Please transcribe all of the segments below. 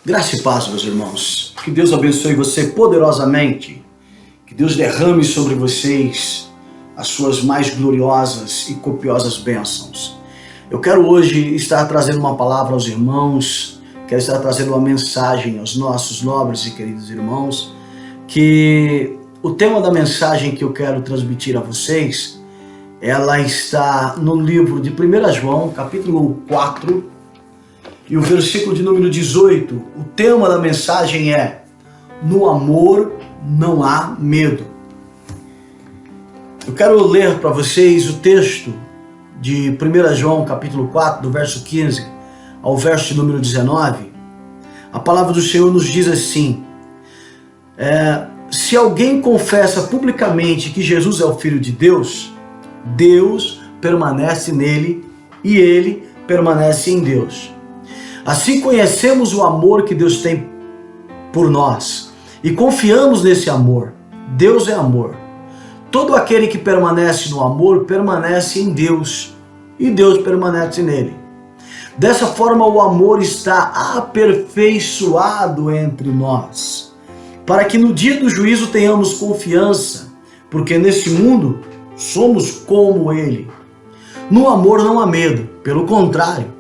Graça e paz, meus irmãos. Que Deus abençoe você poderosamente. Que Deus derrame sobre vocês as suas mais gloriosas e copiosas bênçãos. Eu quero hoje estar trazendo uma palavra aos irmãos, quero estar trazendo uma mensagem aos nossos nobres e queridos irmãos, que o tema da mensagem que eu quero transmitir a vocês, ela está no livro de 1 João, capítulo 4, e o versículo de número 18, o tema da mensagem é: no amor não há medo. Eu quero ler para vocês o texto de 1 João capítulo 4, do verso 15 ao verso de número 19. A palavra do Senhor nos diz assim: se alguém confessa publicamente que Jesus é o Filho de Deus, Deus permanece nele e ele permanece em Deus. Assim conhecemos o amor que Deus tem por nós e confiamos nesse amor. Deus é amor. Todo aquele que permanece no amor permanece em Deus e Deus permanece nele. Dessa forma, o amor está aperfeiçoado entre nós, para que no dia do juízo tenhamos confiança, porque nesse mundo somos como ele. No amor não há medo, pelo contrário.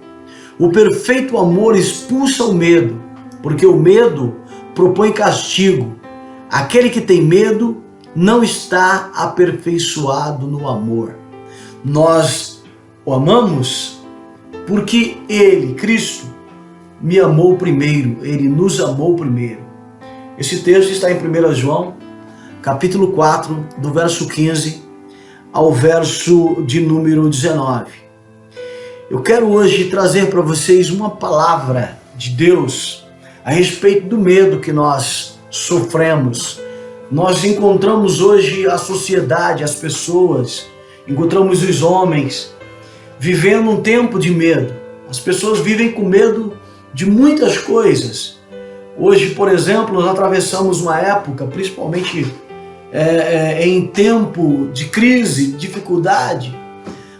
O perfeito amor expulsa o medo, porque o medo propõe castigo. Aquele que tem medo não está aperfeiçoado no amor. Nós o amamos porque Ele, Cristo, me amou primeiro, Ele nos amou primeiro. Esse texto está em 1 João, capítulo 4, do verso 15 ao verso de número 19. Eu quero hoje trazer para vocês uma palavra de Deus a respeito do medo que nós sofremos. Nós encontramos hoje a sociedade, as pessoas, encontramos os homens vivendo um tempo de medo. As pessoas vivem com medo de muitas coisas. Hoje, por exemplo, nós atravessamos uma época, principalmente em tempo de crise, dificuldade.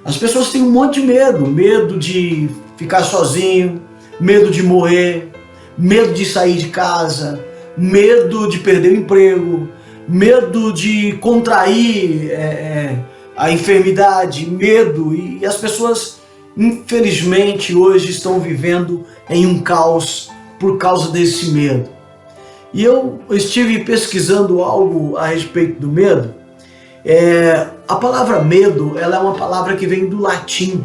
As pessoas têm um monte de medo, medo de ficar sozinho, medo de morrer, medo de sair de casa, medo de perder o emprego, medo de contrair a enfermidade, medo. E as pessoas, infelizmente, hoje estão vivendo em um caos por causa desse medo. E eu estive pesquisando algo a respeito do medo. A palavra medo, ela é uma palavra que vem do latim,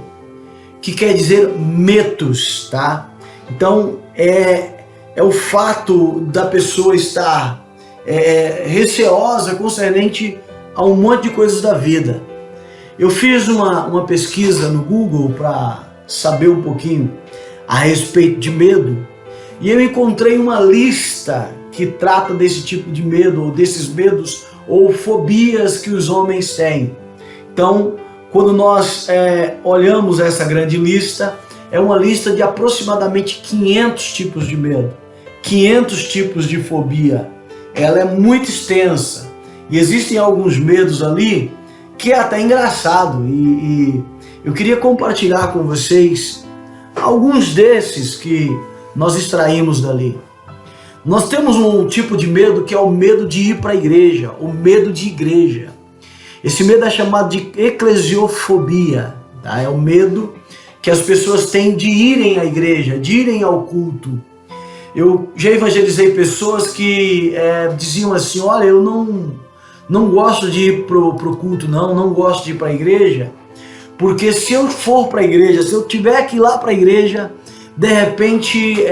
que quer dizer metus, tá? Então, é o fato da pessoa estar receosa concernente a um monte de coisas da vida. Eu fiz uma pesquisa no Google para saber um pouquinho a respeito de medo, e eu encontrei uma lista que trata desse tipo de medo, ou desses medos, ou fobias que os homens têm. Então, quando nós olhamos essa grande lista, é uma lista de aproximadamente 500 tipos de medo, 500 tipos de fobia. Ela é muito extensa e existem alguns medos ali que é até engraçado, e eu queria compartilhar com vocês alguns desses que nós extraímos dali. Nós temos um tipo de medo que é o medo de ir para a igreja, o medo de igreja. Esse medo é chamado de eclesiofobia, tá? É o medo que as pessoas têm de irem à igreja, de irem ao culto. Eu já evangelizei pessoas que diziam assim: olha, eu não gosto de ir pro culto, não gosto de ir para a igreja, porque se eu for para a igreja, se eu tiver que ir lá para a igreja, de repente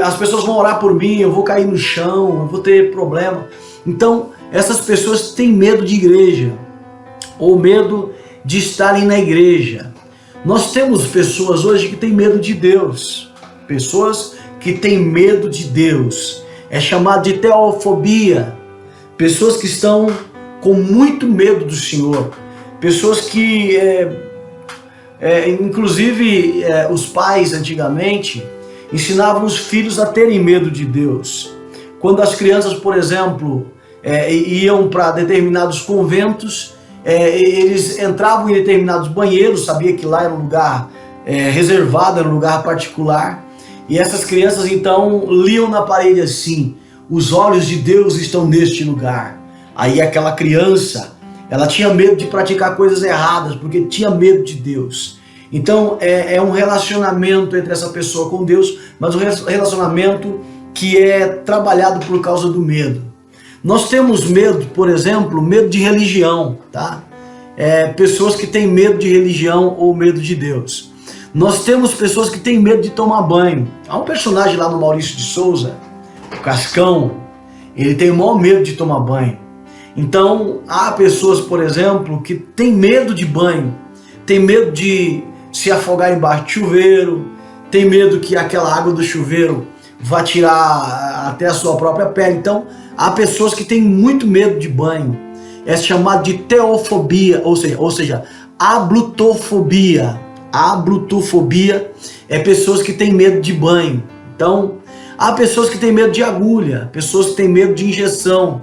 as pessoas vão orar por mim, eu vou cair no chão, eu vou ter problema. Então, essas pessoas têm medo de igreja, ou medo de estarem na igreja. Nós temos pessoas hoje que têm medo de Deus, pessoas que têm medo de Deus. É chamado de teofobia, pessoas que estão com muito medo do Senhor, pessoas que, inclusive, os pais antigamente ensinavam os filhos a terem medo de Deus. Quando as crianças, por exemplo, iam para determinados conventos, eles entravam em determinados banheiros, sabia que lá era um lugar reservado, era um lugar particular, e essas crianças então liam na parede assim: os olhos de Deus estão neste lugar. Aí aquela criança, ela tinha medo de praticar coisas erradas, porque tinha medo de Deus. Então é um relacionamento entre essa pessoa com Deus, mas um relacionamento que é trabalhado por causa do medo. Nós temos medo, por exemplo, medo de religião, tá? Pessoas que têm medo de religião ou medo de Deus. Nós temos pessoas que têm medo de tomar banho. Há um personagem lá no Maurício de Souza, o Cascão, ele tem o maior medo de tomar banho. Então, há pessoas, por exemplo, que têm medo de banho, têm medo de se afogar embaixo de chuveiro, tem medo que aquela água do chuveiro vá tirar até a sua própria pele. Então, há pessoas que têm muito medo de banho. É chamado de teofobia, ou seja, ablutofobia. A ablutofobia é pessoas que têm medo de banho. Então, há pessoas que têm medo de agulha, pessoas que têm medo de injeção,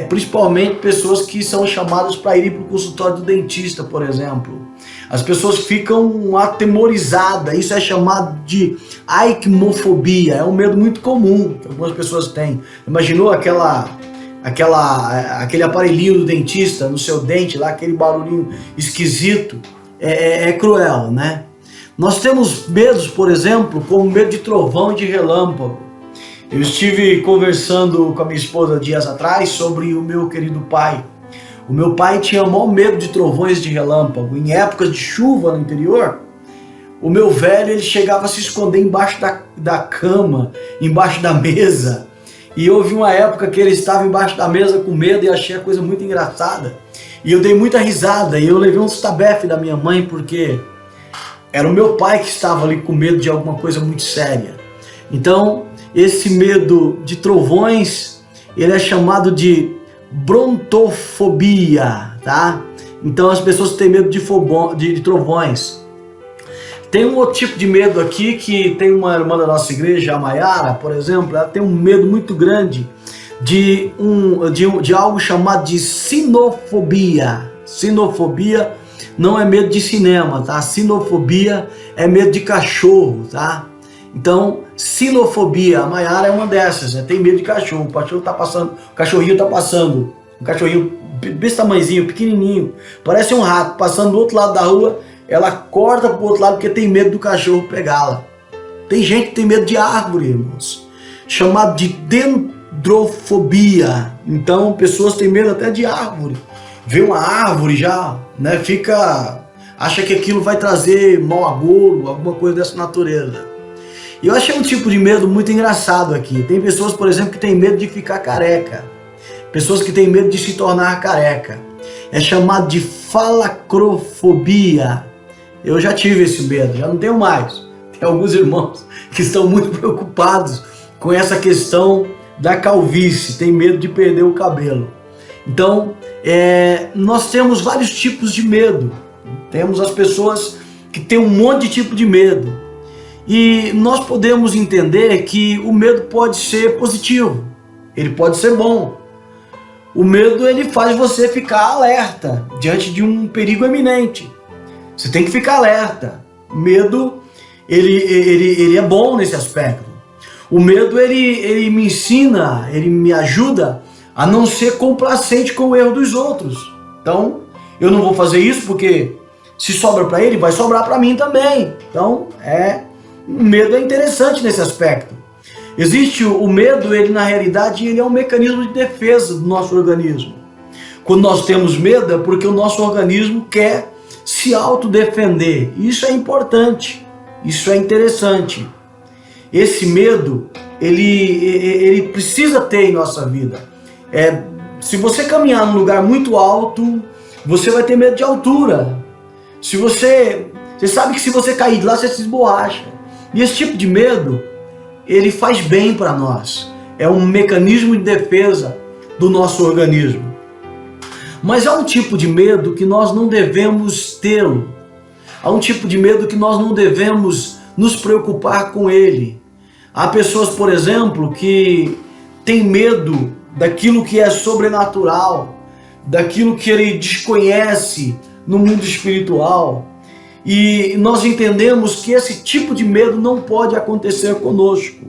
principalmente pessoas que são chamadas para ir para o consultório do dentista, por exemplo. As pessoas ficam atemorizadas, isso é chamado de aikmofobia, é um medo muito comum que algumas pessoas têm. Imaginou aquele aparelhinho do dentista no seu dente, lá, aquele barulhinho esquisito? É cruel, né? Nós temos medos, por exemplo, como medo de trovão e de relâmpago. Eu estive conversando com a minha esposa dias atrás sobre o meu querido pai. O meu pai tinha o maior medo de trovões e de relâmpago. Em épocas de chuva no interior, o meu velho, ele chegava a se esconder embaixo da cama, embaixo da mesa. E houve uma época que ele estava embaixo da mesa com medo e achei a coisa muito engraçada. E eu dei muita risada e eu levei um tabefe da minha mãe, porque era o meu pai que estava ali com medo de alguma coisa muito séria. Então, esse medo de trovões, ele é chamado de brontofobia, tá? Então as pessoas têm medo de trovões. Tem um outro tipo de medo aqui, que tem uma irmã da nossa igreja, a Maiara, por exemplo, ela tem um medo muito grande de algo chamado de sinofobia. Sinofobia não é medo de cinema, tá? Sinofobia é medo de cachorro, tá? Então, sinofobia, a Maiara é uma dessas, tem medo de cachorro. O cachorro tá passando, o cachorrinho tá passando, um cachorrinho desse tamanhozinho, pequenininho, parece um rato, passando do outro lado da rua, ela corta pro outro lado porque tem medo do cachorro pegá-la. Tem gente que tem medo de árvore, irmãos, chamado de dendrofobia. Então, pessoas têm medo até de árvore. Vê uma árvore já, né, acha que aquilo vai trazer mau agouro, alguma coisa dessa natureza. E eu achei um tipo de medo muito engraçado aqui. Tem pessoas, por exemplo, que têm medo de ficar careca. Pessoas que têm medo de se tornar careca. É chamado de falacrofobia. Eu já tive esse medo, já não tenho mais. Tem alguns irmãos que estão muito preocupados com essa questão da calvície, tem medo de perder o cabelo. Então, nós temos vários tipos de medo. Temos as pessoas que têm um monte de tipo de medo. E nós podemos entender que o medo pode ser positivo, ele pode ser bom. O medo, ele faz você ficar alerta diante de um perigo iminente. Você tem que ficar alerta. O medo, ele é bom nesse aspecto. O medo, ele me ensina, ele me ajuda a não ser complacente com o erro dos outros. Então, eu não vou fazer isso porque se sobra para ele, vai sobrar para mim também. Então, o medo é interessante nesse aspecto. Existe o medo, ele na realidade, ele é um mecanismo de defesa do nosso organismo. Quando nós temos medo é porque o nosso organismo quer se autodefender. Isso é importante, isso é interessante. Esse medo, ele precisa ter em nossa vida. Se você caminhar num lugar muito alto, você vai ter medo de altura. Você sabe que se você cair de lá, você se esborracha. E esse tipo de medo, ele faz bem para nós. É um mecanismo de defesa do nosso organismo. Mas há um tipo de medo que nós não devemos tê-lo. Há um tipo de medo que nós não devemos nos preocupar com ele. Há pessoas, por exemplo, que têm medo daquilo que é sobrenatural, daquilo que ele desconhece no mundo espiritual. E nós entendemos que esse tipo de medo não pode acontecer conosco.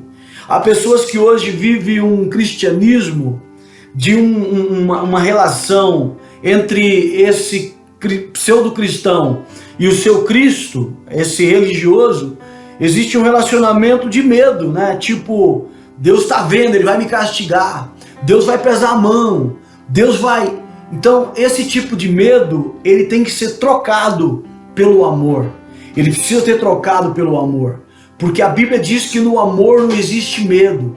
Há pessoas que hoje vivem um cristianismo de uma relação entre esse pseudo-cristão e o seu Cristo, esse religioso. Existe um relacionamento de medo, né? Tipo, Deus está vendo, ele vai me castigar, Deus vai pesar a mão, Deus vai... Então, esse tipo de medo, ele tem que ser trocado pelo amor. Ele precisa ser trocado pelo amor. Porque a Bíblia diz que no amor não existe medo.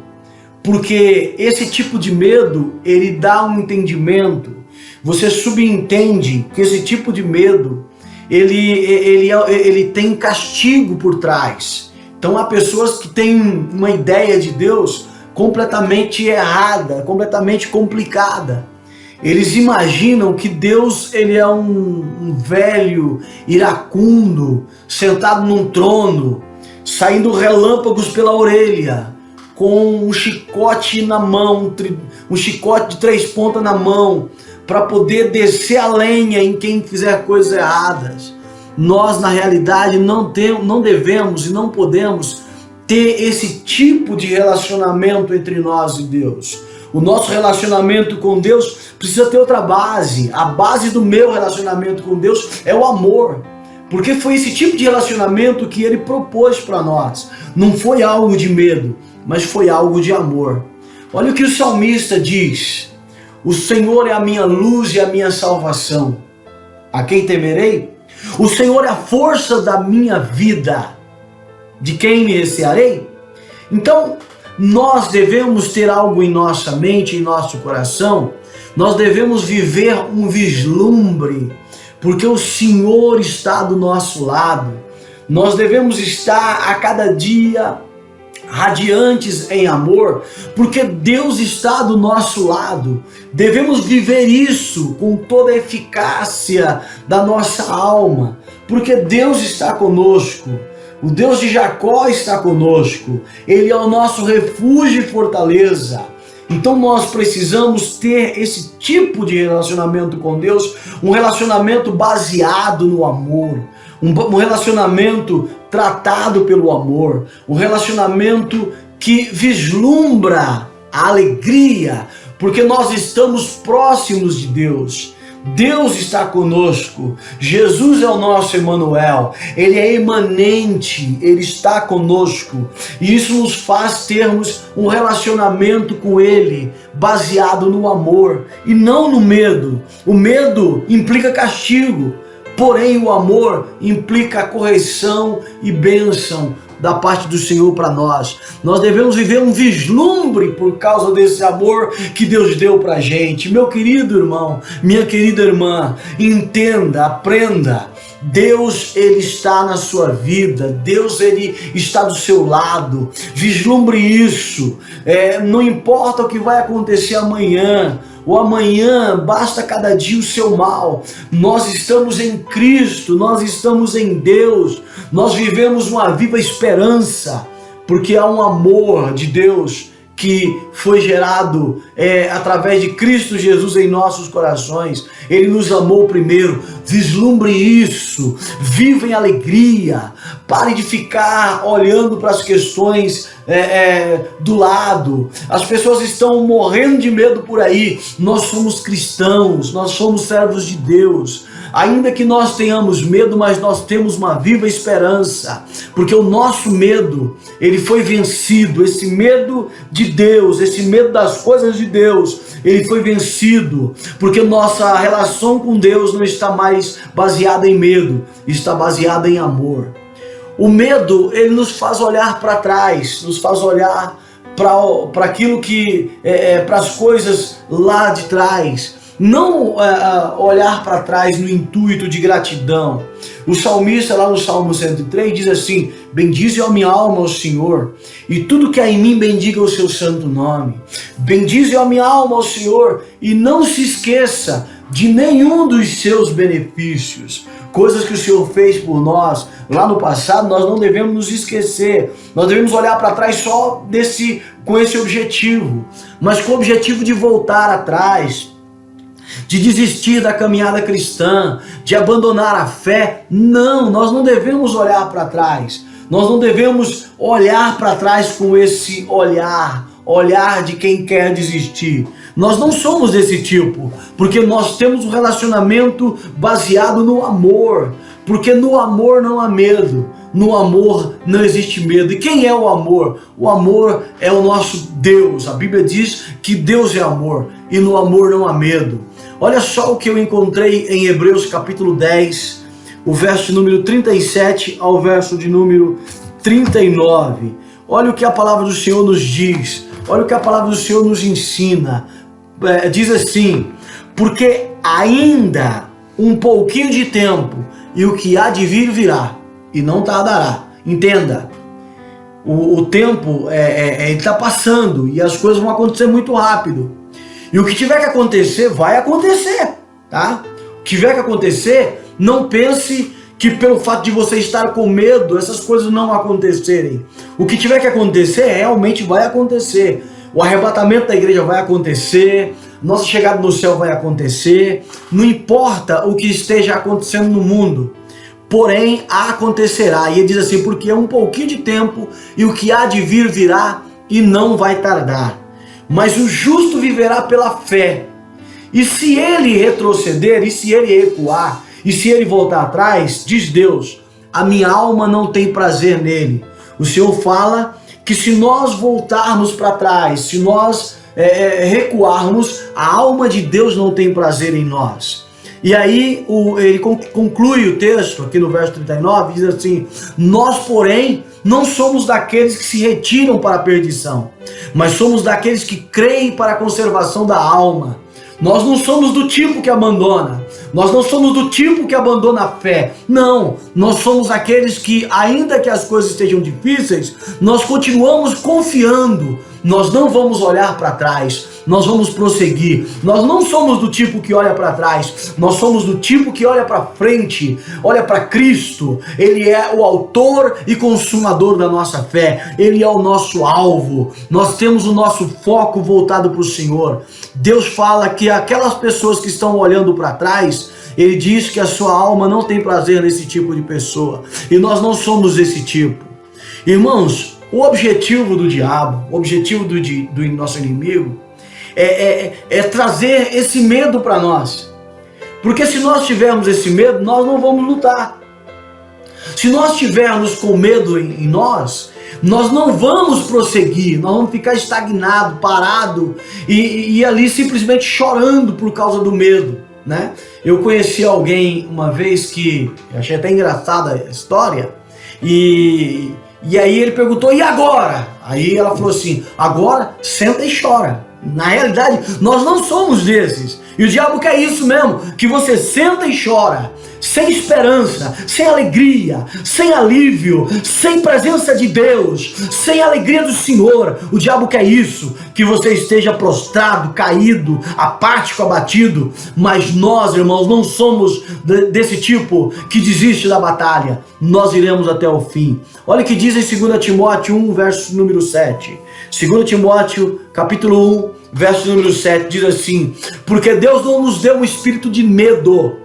Porque esse tipo de medo, ele dá um entendimento. Você subentende que esse tipo de medo, ele tem castigo por trás. Então há pessoas que têm uma ideia de Deus completamente errada, completamente complicada. Eles imaginam que Deus, ele é um velho iracundo, sentado num trono, saindo relâmpagos pela orelha, com um chicote na mão, um chicote de 3 pontas na mão, para poder descer a lenha em quem fizer coisas erradas. Nós, na realidade, não devemos e não podemos ter esse tipo de relacionamento entre nós e Deus. O nosso relacionamento com Deus precisa ter outra base. A base do meu relacionamento com Deus é o amor. Porque foi esse tipo de relacionamento que ele propôs para nós. Não foi algo de medo, mas foi algo de amor. Olha o que o salmista diz: o Senhor é a minha luz e a minha salvação. A quem temerei? O Senhor é a força da minha vida. De quem me recearei? Então, nós devemos ter algo em nossa mente, em nosso coração. Nós devemos viver um vislumbre, porque o Senhor está do nosso lado. Nós devemos estar a cada dia radiantes em amor, porque Deus está do nosso lado. Devemos viver isso com toda a eficácia da nossa alma, porque Deus está conosco. O Deus de Jacó está conosco. Ele é o nosso refúgio e fortaleza. Então nós precisamos ter esse tipo de relacionamento com Deus, um relacionamento baseado no amor, um relacionamento tratado pelo amor, um relacionamento que vislumbra a alegria, porque nós estamos próximos de Deus. Deus está conosco. Jesus é o nosso Emanuel. Ele é imanente, ele está conosco. E isso nos faz termos um relacionamento com ele baseado no amor e não no medo. O medo implica castigo, porém o amor implica correção e bênção da parte do Senhor para nós. Nós devemos viver um vislumbre por causa desse amor que Deus deu para a gente. Meu querido irmão, minha querida irmã, entenda, aprenda. Deus, ele está na sua vida. Deus, ele está do seu lado. Vislumbre isso. Não importa o que vai acontecer amanhã. O amanhã, basta cada dia o seu mal. Nós estamos em Cristo, nós estamos em Deus, nós vivemos uma viva esperança, porque há um amor de Deus que foi gerado através de Cristo Jesus em nossos corações. Ele nos amou primeiro. Vislumbre isso, viva em alegria, pare de ficar olhando para as questões do lado. As pessoas estão morrendo de medo por aí. Nós somos cristãos, nós somos servos de Deus. Ainda que nós tenhamos medo, mas nós temos uma viva esperança, porque o nosso medo, ele foi vencido. Esse medo de Deus, esse medo das coisas de Deus, ele foi vencido, porque nossa relação com Deus não está mais baseada em medo, está baseada em amor. O medo, ele nos faz olhar para trás, nos faz olhar para aquilo que, para as coisas lá de trás. Não olhar para trás no intuito de gratidão. O salmista lá no Salmo 103 diz assim: bendize a minha alma ao Senhor, e tudo que há em mim bendiga o seu santo nome. Bendize a minha alma ao Senhor, e não se esqueça de nenhum dos seus benefícios. coisas que o Senhor fez por nós lá no passado, nós não devemos nos esquecer. Nós devemos olhar para trás só com esse objetivo, mas com o objetivo de voltar atrás, de desistir da caminhada cristã, de abandonar a fé. Não, nós não devemos olhar para trás. Nós não devemos olhar para trás com esse olhar de quem quer desistir. Nós não somos desse tipo, porque nós temos um relacionamento baseado no amor, porque no amor não há medo, no amor não existe medo. E quem é o amor? O amor é o nosso Deus. A Bíblia diz que Deus é amor, e no amor não há medo. Olha só o que eu encontrei em Hebreus capítulo 10, o verso número 37 ao verso de número 39. Olha o que a palavra do Senhor nos diz, olha o que a palavra do Senhor nos ensina. Diz assim: porque ainda um pouquinho de tempo, e o que há de vir virá, e não tardará. Entenda, o tempo está passando, e as coisas vão acontecer muito rápido. E o que tiver que acontecer, vai acontecer, tá? O que tiver que acontecer, não pense que pelo fato de você estar com medo, essas coisas não acontecerem. O que tiver que acontecer, realmente vai acontecer. O arrebatamento da igreja vai acontecer, nossa chegada no céu vai acontecer, não importa o que esteja acontecendo no mundo, porém acontecerá. E ele diz assim: porque é um pouquinho de tempo, e o que há de vir virá, e não vai tardar. Mas o justo viverá pela fé. E se ele retroceder, e se ele recuar, e se ele voltar atrás, diz Deus, a minha alma não tem prazer nele. O Senhor fala que se nós voltarmos para trás, se nós recuarmos, a alma de Deus não tem prazer em nós. E aí ele conclui o texto aqui no verso 39, diz assim: nós, porém, não somos daqueles que se retiram para a perdição, mas somos daqueles que creem para a conservação da alma. Nós não somos do tipo que abandona, nós não somos do tipo que abandona a fé. Não, nós somos aqueles que, ainda que as coisas estejam difíceis, nós continuamos confiando. Nós não vamos olhar para trás, nós vamos prosseguir. Nós não somos do tipo que olha para trás, nós somos do tipo que olha para frente, olha para Cristo. Ele é o autor e consumador da nossa fé, Ele é o nosso alvo. Nós temos o nosso foco voltado para o Senhor. Deus fala que aquelas pessoas que estão olhando para trás, Ele diz que a sua alma não tem prazer nesse tipo de pessoa, e nós não somos esse tipo. Irmãos, o objetivo do diabo, o objetivo do nosso inimigo é trazer esse medo para nós. Porque se nós tivermos esse medo, nós não vamos lutar. Se nós tivermos com medo em nós não vamos prosseguir, nós vamos ficar estagnado, parado e ali simplesmente chorando por causa do medo, né? Eu conheci alguém uma vez que eu achei até engraçada a história, e aí ele perguntou: e agora? Aí ela falou assim: agora senta e chora. Na realidade, nós não somos desses. E o diabo quer isso mesmo, que você senta e chora, sem esperança, sem alegria, sem alívio, sem presença de Deus, sem alegria do Senhor. O diabo quer isso, que você esteja prostrado, caído, apático, abatido. Mas nós, irmãos, não somos desse tipo que desiste da batalha. Nós iremos até o fim. Olha o que diz em 2 Timóteo 1, verso número 7. 2 Timóteo, capítulo 1, verso número 7, diz assim: porque Deus não nos deu um espírito de medo.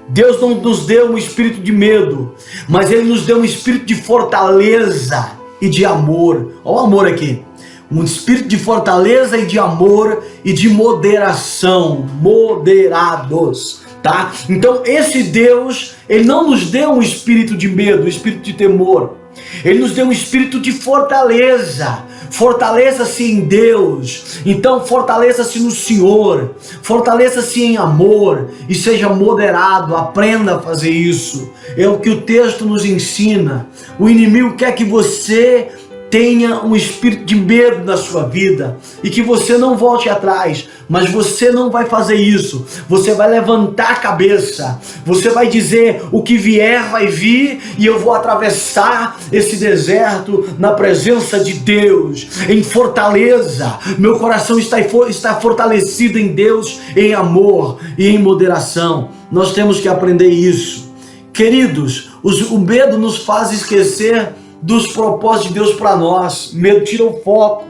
Deus não nos deu um espírito de medo, mas Ele nos deu um espírito de fortaleza e de amor. Olha o amor aqui. Um espírito de fortaleza e de amor e de moderação. Moderados. Tá? Então esse Deus, Ele não nos deu um espírito de medo, um espírito de temor. Ele nos deu um espírito de fortaleza. Fortaleça-se em Deus. Então fortaleça-se no Senhor, fortaleça-se em amor e seja moderado. Aprenda a fazer isso. É o que o texto nos ensina. O inimigo quer que você tenha um espírito de medo na sua vida e que você não volte atrás, mas você não vai fazer isso. Você vai levantar a cabeça, você vai dizer: o que vier vai vir, e eu vou atravessar esse deserto na presença de Deus, em fortaleza. Meu coração está fortalecido em Deus, em amor e em moderação. Nós temos que aprender isso. Queridos, o medo nos faz esquecer dos propósitos de Deus para nós. Medo tira o foco.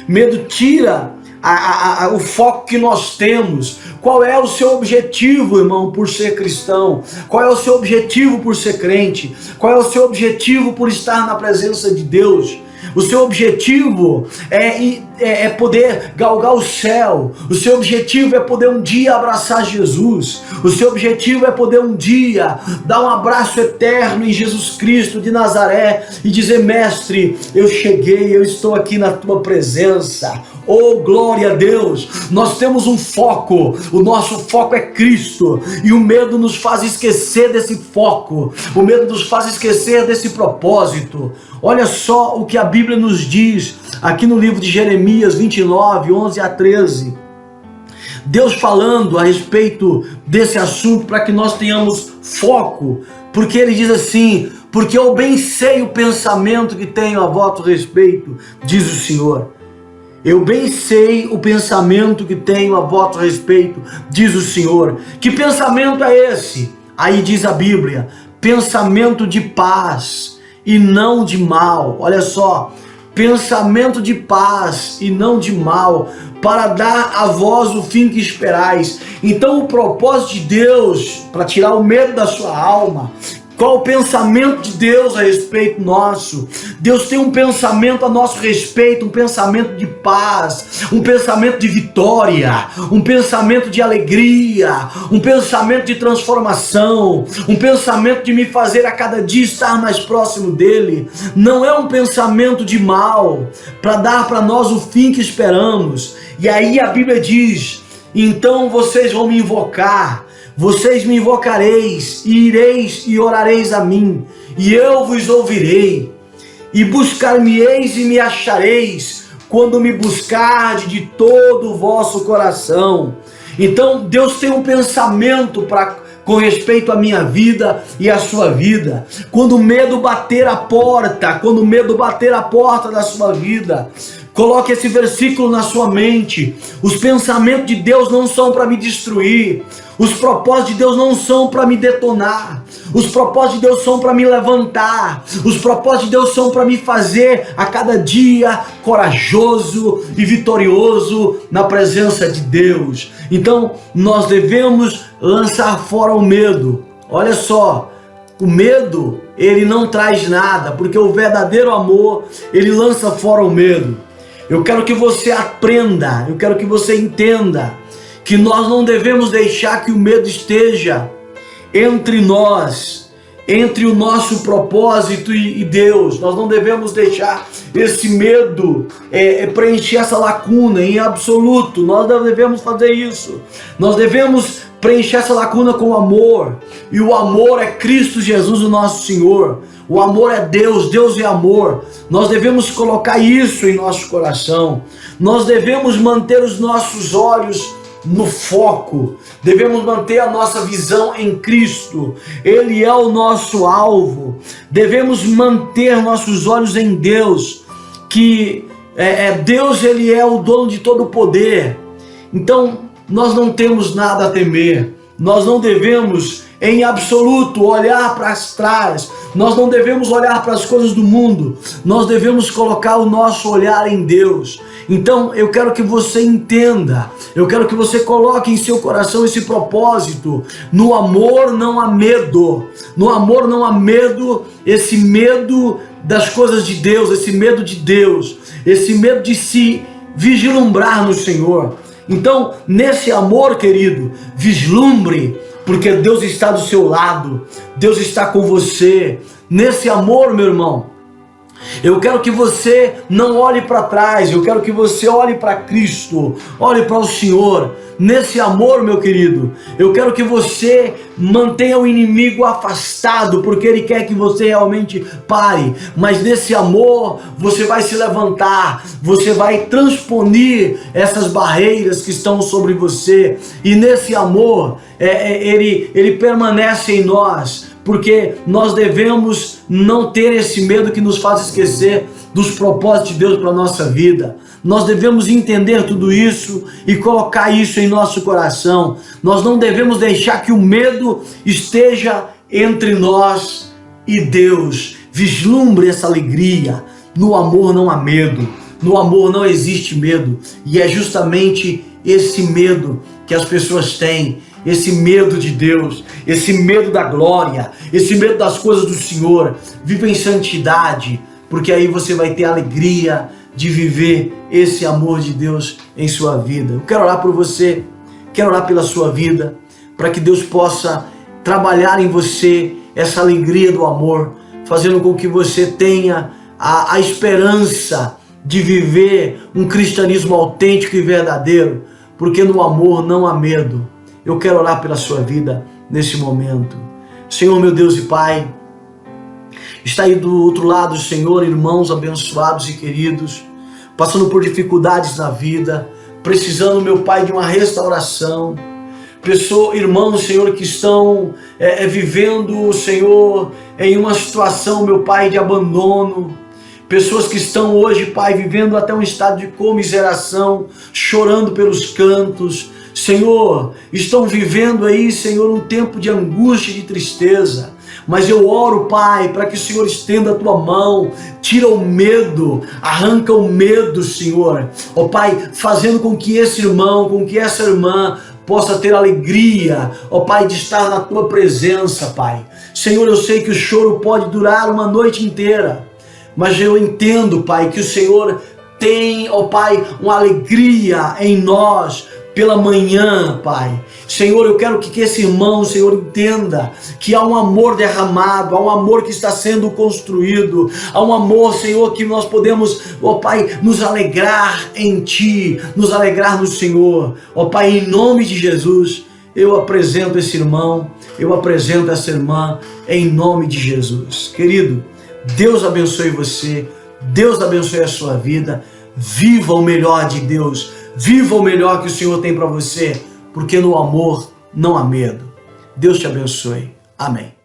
Medo tira o foco que nós temos. Qual é o seu objetivo, irmão, por ser cristão? Qual é o seu objetivo por ser crente? Qual é o seu objetivo por estar na presença de Deus? O seu objetivo é poder galgar o céu. O seu objetivo é poder um dia abraçar Jesus. O seu objetivo é poder um dia dar um abraço eterno em Jesus Cristo de Nazaré e dizer: mestre, eu cheguei, eu estou aqui na tua presença. Oh, glória a Deus! Nós temos um foco, o nosso foco é Cristo, e o medo nos faz esquecer desse foco, o medo nos faz esquecer desse propósito. Olha só o que a Bíblia nos diz aqui no livro de Jeremias 29, 11 a 13. Deus falando a respeito desse assunto para que nós tenhamos foco, porque ele diz assim: porque eu bem sei o pensamento que tenho a vosso respeito, diz o Senhor. Eu bem sei o pensamento que tenho a vosso respeito, diz o Senhor. Que pensamento é esse? Aí diz a Bíblia: pensamento de paz e não de mal. Olha só, pensamento de paz e não de mal, para dar a vós o fim que esperais. Então o propósito de Deus, para tirar o medo da sua alma, qual o pensamento de Deus a respeito nosso? Deus tem um pensamento a nosso respeito, um pensamento de paz, um pensamento de vitória, um pensamento de alegria, um pensamento de transformação, um pensamento de me fazer a cada dia estar mais próximo dele. Não é um pensamento de mal, para dar para nós o fim que esperamos. E aí a Bíblia diz: então vocês vão me invocar, vocês me invocareis, e ireis e orareis a mim, e eu vos ouvirei, e buscar-me-eis e me achareis, quando me buscardes de todo o vosso coração. Então Deus tem um pensamento com respeito à minha vida e à sua vida. Quando o medo bater a porta, quando o medo bater a porta da sua vida, coloque esse versículo na sua mente: os pensamentos de Deus não são para me destruir, os propósitos de Deus não são para me detonar, os propósitos de Deus são para me levantar, os propósitos de Deus são para me fazer a cada dia corajoso e vitorioso na presença de Deus. Então nós devemos lançar fora o medo. Olha só, o medo, ele não traz nada, porque o verdadeiro amor, ele lança fora o medo. Eu quero que você aprenda, eu quero que você entenda que nós não devemos deixar que o medo esteja entre nós, entre o nosso propósito e Deus. Nós não devemos deixar esse medo preencher essa lacuna em absoluto. Nós não devemos fazer isso. Nós devemos preencher essa lacuna com amor, e o amor é Cristo Jesus, o nosso Senhor. O amor é Deus, Deus é amor. Nós devemos colocar isso em nosso coração. Nós devemos manter os nossos olhos no foco, devemos manter a nossa visão em Cristo. Ele é o nosso alvo. Devemos manter nossos olhos em Deus, que Deus, ele é o dono de todo o poder. Então nós não temos nada a temer. Nós não devemos em absoluto olhar para trás, nós não devemos olhar para as coisas do mundo, nós devemos colocar o nosso olhar em Deus. Então eu quero que você entenda, eu quero que você coloque em seu coração esse propósito: no amor não há medo, no amor não há medo, esse medo das coisas de Deus, esse medo de Deus, esse medo de se vislumbrar no Senhor. Então nesse amor, querido, vislumbre, porque Deus está do seu lado, Deus está com você. Nesse amor, meu irmão, eu quero que você não olhe para trás, eu quero que você olhe para Cristo, olhe para o Senhor. Nesse amor, meu querido, eu quero que você mantenha o inimigo afastado, porque ele quer que você realmente pare. Mas nesse amor, você vai se levantar, você vai transponer essas barreiras que estão sobre você. E nesse amor, ele permanece em nós, porque nós devemos não ter esse medo que nos faz esquecer dos propósitos de Deus para a nossa vida. Nós devemos entender tudo isso e colocar isso em nosso coração. Nós não devemos deixar que o medo esteja entre nós e Deus. Vislumbre essa alegria. No amor não há medo. No amor não existe medo. E é justamente esse medo que as pessoas têm. Esse medo de Deus, esse medo da glória, esse medo das coisas do Senhor. Viva em santidade, porque aí você vai ter a alegria de viver esse amor de Deus em sua vida. Eu quero orar por você, quero orar pela sua vida, para que Deus possa trabalhar em você essa alegria do amor, fazendo com que você tenha a esperança de viver um cristianismo autêntico e verdadeiro, porque no amor não há medo. Eu quero orar pela sua vida nesse momento. Senhor, meu Deus e Pai, está aí do outro lado, Senhor, irmãos abençoados e queridos, passando por dificuldades na vida, precisando, meu Pai, de uma restauração. Irmãos, Senhor, que estão vivendo, Senhor, em uma situação, meu Pai, de abandono. Pessoas que estão hoje, Pai, vivendo até um estado de comiseração, chorando pelos cantos. Senhor, estão vivendo aí, Senhor, um tempo de angústia e de tristeza. Mas eu oro, Pai, para que o Senhor estenda a tua mão, tira o medo, arranca o medo, Senhor. Ó Pai, fazendo com que esse irmão, com que essa irmã possa ter alegria, ó Pai, de estar na tua presença, Pai. Senhor, eu sei que o choro pode durar uma noite inteira, mas eu entendo, Pai, que o Senhor tem, ó Pai, uma alegria em nós pela manhã, Pai. Senhor, eu quero que esse irmão, Senhor, entenda que há um amor derramado, há um amor que está sendo construído, há um amor, Senhor, que nós podemos, ó Pai, nos alegrar em Ti, nos alegrar no Senhor. Ó Pai, em nome de Jesus, eu apresento esse irmão, eu apresento essa irmã, em nome de Jesus. Querido, Deus abençoe você, Deus abençoe a sua vida, viva o melhor de Deus, viva o melhor que o Senhor tem para você, porque no amor não há medo. Deus te abençoe. Amém.